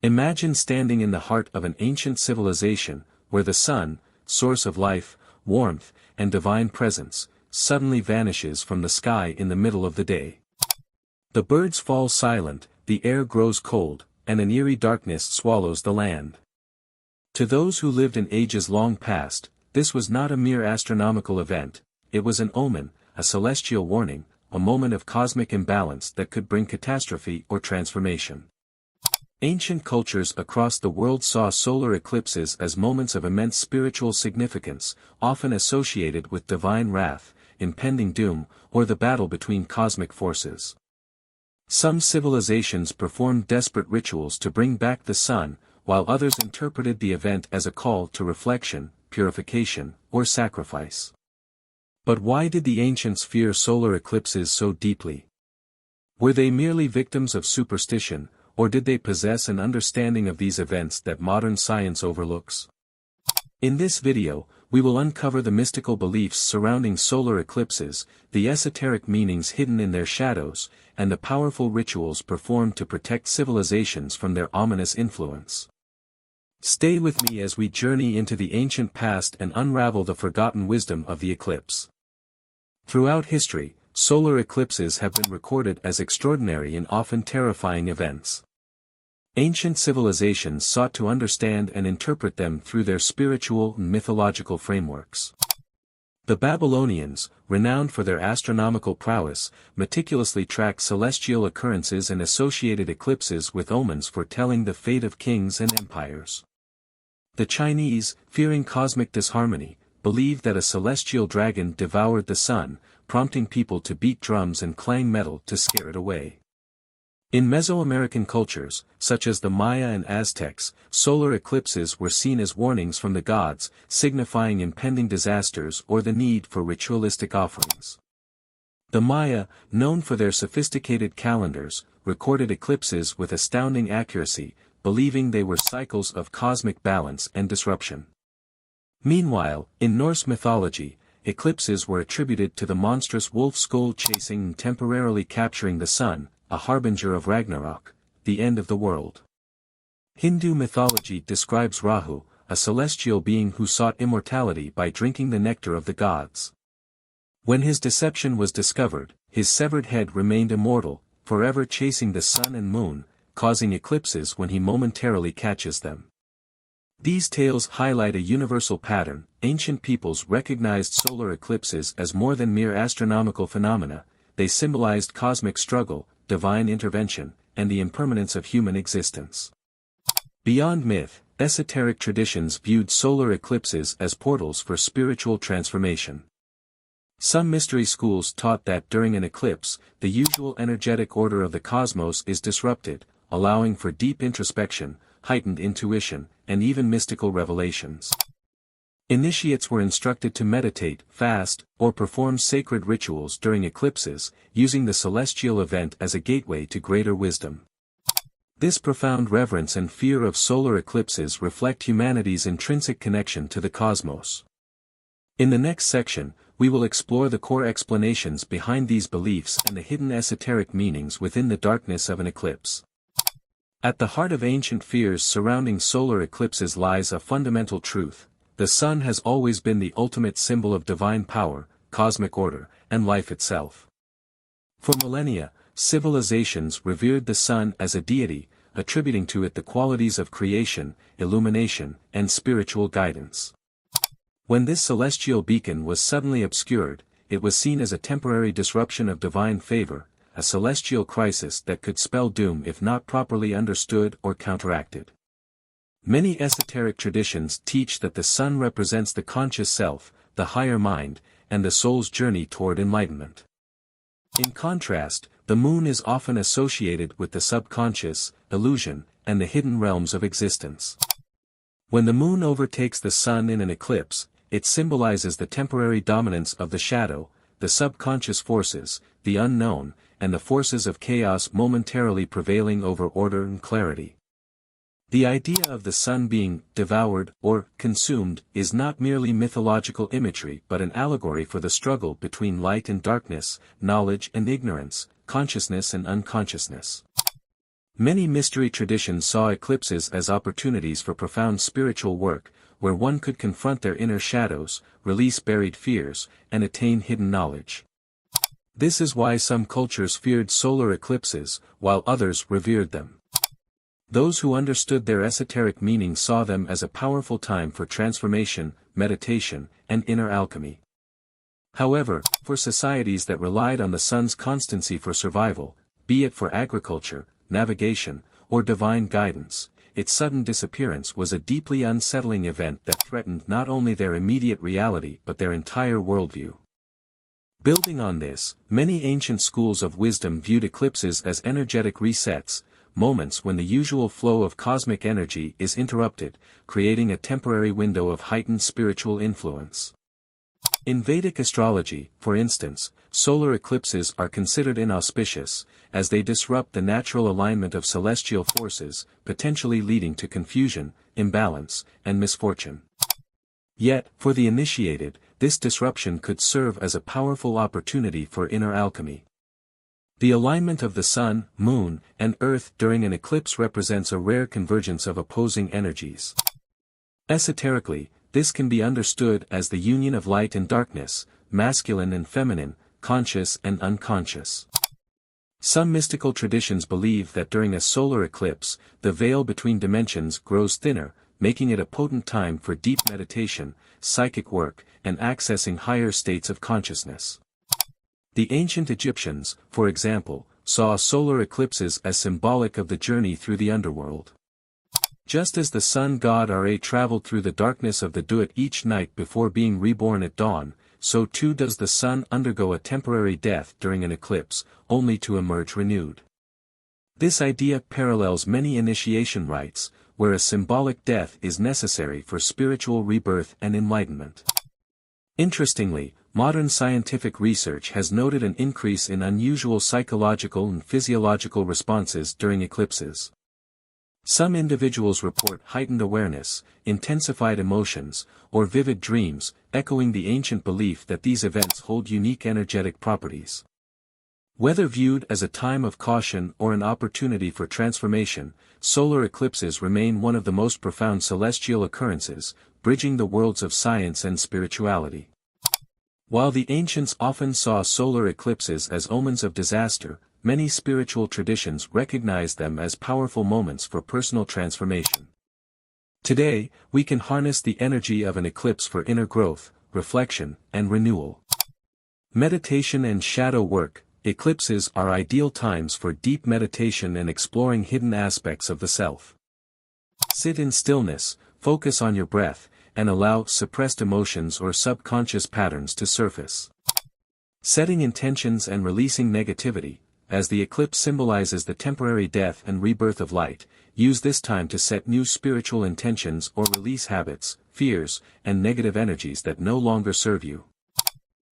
Imagine standing in the heart of an ancient civilization, where the sun, source of life, warmth, and divine presence, suddenly vanishes from the sky in the middle of the day. The birds fall silent, the air grows cold, and an eerie darkness swallows the land. To those who lived in ages long past, this was not a mere astronomical event, it was an omen, a celestial warning, a moment of cosmic imbalance that could bring catastrophe or transformation. Ancient cultures across the world saw solar eclipses as moments of immense spiritual significance, often associated with divine wrath, impending doom, or the battle between cosmic forces. Some civilizations performed desperate rituals to bring back the sun, while others interpreted the event as a call to reflection, purification, or sacrifice. But why did the ancients fear solar eclipses so deeply? Were they merely victims of superstition, or did they possess an understanding of these events that modern science overlooks? In this video, we will uncover the mystical beliefs surrounding solar eclipses, the esoteric meanings hidden in their shadows, and the powerful rituals performed to protect civilizations from their ominous influence. Stay with me as we journey into the ancient past and unravel the forgotten wisdom of the eclipse. Throughout history, solar eclipses have been recorded as extraordinary and often terrifying events. Ancient civilizations sought to understand and interpret them through their spiritual and mythological frameworks. The Babylonians, renowned for their astronomical prowess, meticulously tracked celestial occurrences and associated eclipses with omens foretelling the fate of kings and empires. The Chinese, fearing cosmic disharmony, believed that a celestial dragon devoured the sun, prompting people to beat drums and clang metal to scare it away. In Mesoamerican cultures, such as the Maya and Aztecs, solar eclipses were seen as warnings from the gods, signifying impending disasters or the need for ritualistic offerings. The Maya, known for their sophisticated calendars, recorded eclipses with astounding accuracy, believing they were cycles of cosmic balance and disruption. Meanwhile, in Norse mythology, eclipses were attributed to the monstrous wolf skull chasing and temporarily capturing the sun, a harbinger of Ragnarok, the end of the world. Hindu mythology describes Rahu, a celestial being who sought immortality by drinking the nectar of the gods. When his deception was discovered, his severed head remained immortal, forever chasing the sun and moon, causing eclipses when he momentarily catches them. These tales highlight a universal pattern. Ancient peoples recognized solar eclipses as more than mere astronomical phenomena, they symbolized cosmic struggle, divine intervention, and the impermanence of human existence. Beyond myth, esoteric traditions viewed solar eclipses as portals for spiritual transformation. Some mystery schools taught that during an eclipse, the usual energetic order of the cosmos is disrupted, allowing for deep introspection, heightened intuition, and even mystical revelations. Initiates were instructed to meditate, fast, or perform sacred rituals during eclipses, using the celestial event as a gateway to greater wisdom. This profound reverence and fear of solar eclipses reflect humanity's intrinsic connection to the cosmos. In the next section, we will explore the core explanations behind these beliefs and the hidden esoteric meanings within the darkness of an eclipse. At the heart of ancient fears surrounding solar eclipses lies a fundamental truth. The sun has always been the ultimate symbol of divine power, cosmic order, and life itself. For millennia, civilizations revered the sun as a deity, attributing to it the qualities of creation, illumination, and spiritual guidance. When this celestial beacon was suddenly obscured, it was seen as a temporary disruption of divine favor, a celestial crisis that could spell doom if not properly understood or counteracted. Many esoteric traditions teach that the sun represents the conscious self, the higher mind, and the soul's journey toward enlightenment. In contrast, the moon is often associated with the subconscious, illusion, and the hidden realms of existence. When the moon overtakes the sun in an eclipse, it symbolizes the temporary dominance of the shadow, the subconscious forces, the unknown, and the forces of chaos momentarily prevailing over order and clarity. The idea of the sun being devoured or consumed is not merely mythological imagery but an allegory for the struggle between light and darkness, knowledge and ignorance, consciousness and unconsciousness. Many mystery traditions saw eclipses as opportunities for profound spiritual work, where one could confront their inner shadows, release buried fears, and attain hidden knowledge. This is why some cultures feared solar eclipses, while others revered them. Those who understood their esoteric meaning saw them as a powerful time for transformation, meditation, and inner alchemy. However, for societies that relied on the sun's constancy for survival, be it for agriculture, navigation, or divine guidance, its sudden disappearance was a deeply unsettling event that threatened not only their immediate reality but their entire worldview. Building on this, many ancient schools of wisdom viewed eclipses as energetic resets, moments when the usual flow of cosmic energy is interrupted, creating a temporary window of heightened spiritual influence. In Vedic astrology, for instance, solar eclipses are considered inauspicious, as they disrupt the natural alignment of celestial forces, potentially leading to confusion, imbalance, and misfortune. Yet, for the initiated, this disruption could serve as a powerful opportunity for inner alchemy. The alignment of the sun, moon, and earth during an eclipse represents a rare convergence of opposing energies. Esoterically, this can be understood as the union of light and darkness, masculine and feminine, conscious and unconscious. Some mystical traditions believe that during a solar eclipse, the veil between dimensions grows thinner, making it a potent time for deep meditation, psychic work, and accessing higher states of consciousness. The ancient Egyptians, for example, saw solar eclipses as symbolic of the journey through the underworld. Just as the sun god Ra traveled through the darkness of the Duat each night before being reborn at dawn, so too does the sun undergo a temporary death during an eclipse, only to emerge renewed. This idea parallels many initiation rites, where a symbolic death is necessary for spiritual rebirth and enlightenment. Interestingly, modern scientific research has noted an increase in unusual psychological and physiological responses during eclipses. Some individuals report heightened awareness, intensified emotions, or vivid dreams, echoing the ancient belief that these events hold unique energetic properties. Whether viewed as a time of caution or an opportunity for transformation, solar eclipses remain one of the most profound celestial occurrences, bridging the worlds of science and spirituality. While the ancients often saw solar eclipses as omens of disaster, many spiritual traditions recognized them as powerful moments for personal transformation. Today, we can harness the energy of an eclipse for inner growth, reflection, and renewal. Meditation and shadow work. Eclipses are ideal times for deep meditation and exploring hidden aspects of the self. Sit in stillness, focus on your breath, and allow suppressed emotions or subconscious patterns to surface. Setting intentions and releasing negativity. As the eclipse symbolizes the temporary death and rebirth of light, use this time to set new spiritual intentions or release habits, fears, and negative energies that no longer serve you.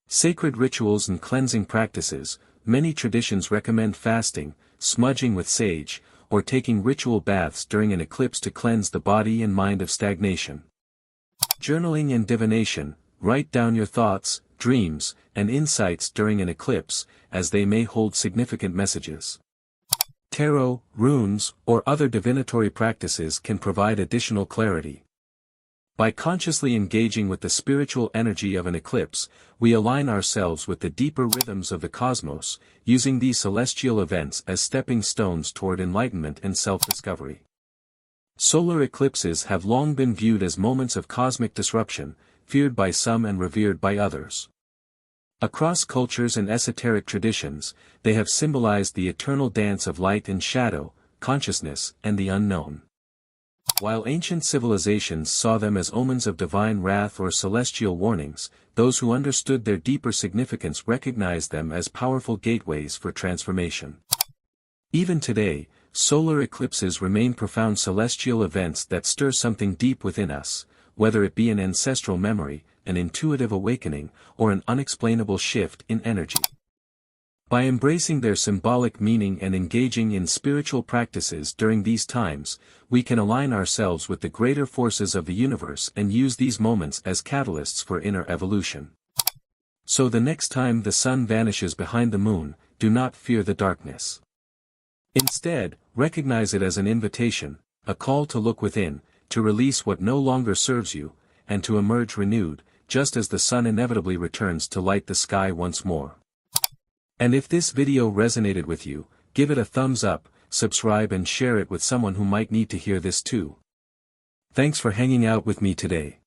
Sacred rituals and cleansing practices. Many traditions recommend fasting, smudging with sage, or taking ritual baths during an eclipse to cleanse the body and mind of stagnation. Journaling and divination. Write down your thoughts, dreams, and insights during an eclipse, as they may hold significant messages. Tarot, runes, or other divinatory practices can provide additional clarity. By consciously engaging with the spiritual energy of an eclipse, we align ourselves with the deeper rhythms of the cosmos, using these celestial events as stepping stones toward enlightenment and self-discovery. Solar eclipses have long been viewed as moments of cosmic disruption, feared by some and revered by others. Across cultures and esoteric traditions, they have symbolized the eternal dance of light and shadow, consciousness and the unknown. While ancient civilizations saw them as omens of divine wrath or celestial warnings, those who understood their deeper significance recognized them as powerful gateways for transformation. Even today, solar eclipses remain profound celestial events that stir something deep within us, whether it be an ancestral memory, an intuitive awakening, or an unexplainable shift in energy. By embracing their symbolic meaning and engaging in spiritual practices during these times, we can align ourselves with the greater forces of the universe and use these moments as catalysts for inner evolution. So the next time the sun vanishes behind the moon, do not fear the darkness. Instead, recognize it as an invitation, a call to look within, to release what no longer serves you, and to emerge renewed, just as the sun inevitably returns to light the sky once more. And if this video resonated with you, give it a thumbs up, subscribe and share it with someone who might need to hear this too. Thanks for hanging out with me today.